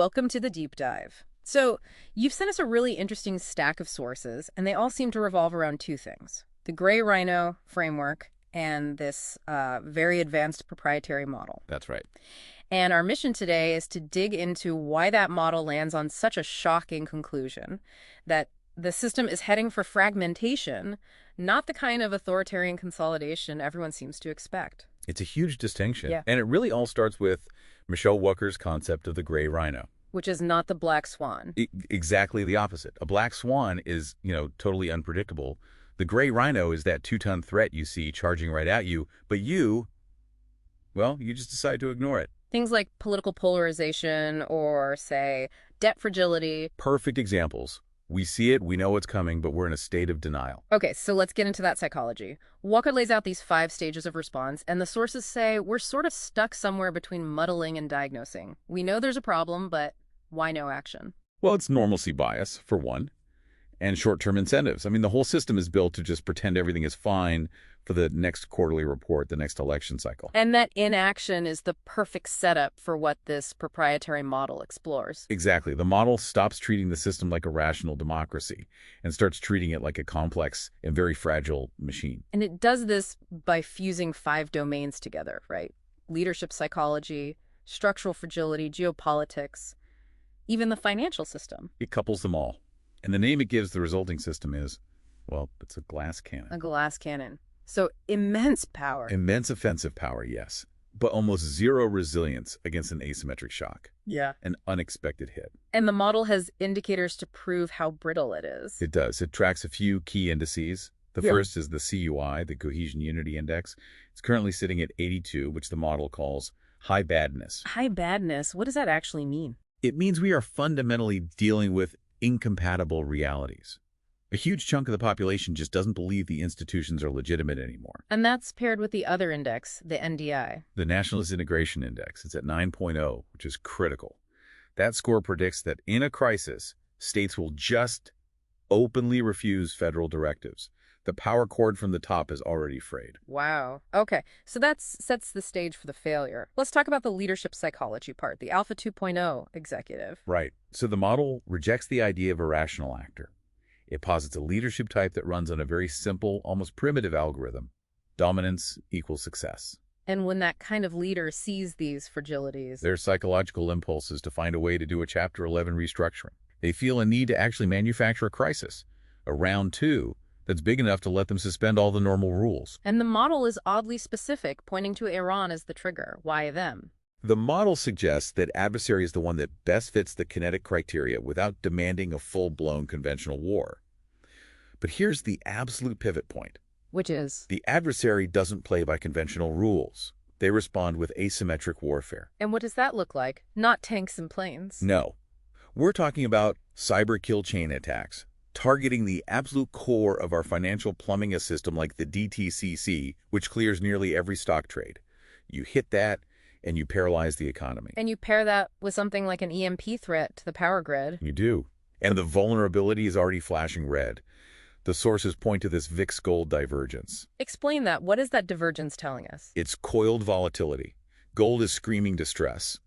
Welcome to the deep dive. So, you've sent us a really interesting stack of sources, and they all seem to revolve around two things: the gray Rhino framework and this very advanced proprietary model. That's right. And our mission today is to dig into why that model lands on such a shocking conclusion that the system is heading for fragmentation, not the kind of authoritarian consolidation everyone seems to expect. It's a huge distinction. Yeah. And it really all starts with Michelle Wucker's concept of the gray rhino. Which is not the black swan. Exactly the opposite. A black swan is, totally unpredictable. The gray rhino is that 2-ton threat you see charging right at you, but you just decide to ignore it. Things like political polarization or, say, debt fragility. Perfect examples. We see it, we know it's coming, but we're in a state of denial. Okay, so let's get into that psychology. Walker lays out these 5 stages of response, and the sources say we're sort of stuck somewhere between muddling and diagnosing. We know there's a problem, but why no action? Well, it's normalcy bias, for one, and short-term incentives. I mean, the whole system is built to just pretend everything is fine for the next quarterly report, the next election cycle. And that inaction is the perfect setup for what this proprietary model explores. Exactly. The model stops treating the system like a rational democracy and starts treating it like a complex and very fragile machine. And it does this by fusing 5 domains together, right? Leadership psychology, structural fragility, geopolitics, even the financial system. It couples them all. And the name it gives the resulting system is, it's a glass cannon. A glass cannon. So immense power. Immense offensive power, yes, but almost zero resilience against an asymmetric shock. Yeah. An unexpected hit. And the model has indicators to prove how brittle it is. It does. It tracks a few key indices. The first is the CUI, the Cohesion Unity Index. It's currently sitting at 82, which the model calls high badness. High badness? What does that actually mean? It means we are fundamentally dealing with incompatible realities. A huge chunk of the population just doesn't believe the institutions are legitimate anymore. And that's paired with the other index, the NDI. The National Disintegration Index. It's at 9.0, which is critical. That score predicts that in a crisis, states will just openly refuse federal directives. The power cord from the top is already frayed. Wow. Okay, so that sets the stage for the failure. Let's talk about the leadership psychology part, the Alpha 2.0 executive. Right. So the model rejects the idea of a rational actor. It posits a leadership type that runs on a very simple, almost primitive algorithm. Dominance equals success. And when that kind of leader sees these fragilities, Their psychological impulse is to find a way to do a Chapter 11 restructuring. They feel a need to actually manufacture a crisis, a round 2, that's big enough to let them suspend all the normal rules. And the model is oddly specific, pointing to Iran as the trigger. Why them? The model suggests that adversary is the one that best fits the kinetic criteria without demanding a full-blown conventional war. But here's the absolute pivot point. Which is? The adversary doesn't play by conventional rules. They respond with asymmetric warfare. And what does that look like? Not tanks and planes. No. We're talking about cyber kill chain attacks, targeting the absolute core of our financial plumbing system like the DTCC, which clears nearly every stock trade. You hit that, and you paralyze the economy. And you pair that with something like an EMP threat to the power grid. You do. And the vulnerability is already flashing red. The sources point to this VIX gold divergence. Explain that. What is that divergence telling us? It's coiled volatility. Gold is screaming distress.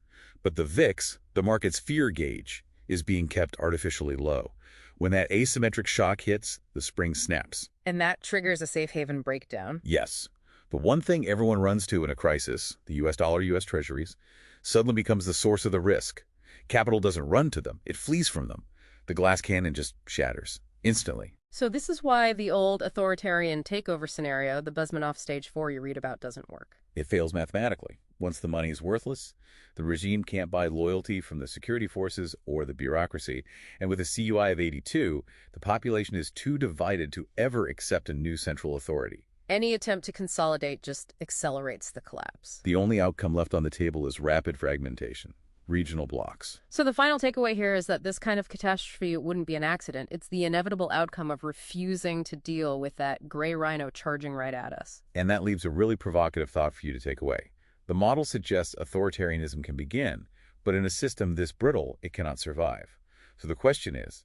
But the VIX, the market's fear gauge, is being kept artificially low. When that asymmetric shock hits, the spring snaps. And that triggers a safe haven breakdown. Yes. The one thing everyone runs to in a crisis, the U.S. dollar, U.S. treasuries, suddenly becomes the source of the risk. Capital doesn't run to them. It flees from them. The glass cannon just shatters instantly. So this is why the old authoritarian takeover scenario, the Buzmanov Stage 4 you read about, doesn't work. It fails mathematically. Once the money is worthless, the regime can't buy loyalty from the security forces or the bureaucracy. And with a CUI of 82, the population is too divided to ever accept a new central authority. Any attempt to consolidate just accelerates the collapse. The only outcome left on the table is rapid fragmentation, regional blocks. So the final takeaway here is that this kind of catastrophe wouldn't be an accident. It's the inevitable outcome of refusing to deal with that gray rhino charging right at us. And that leaves a really provocative thought for you to take away. The model suggests authoritarianism can begin, but in a system this brittle, it cannot survive. So the question is,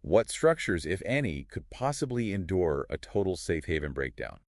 what structures, if any, could possibly endure a total safe haven breakdown?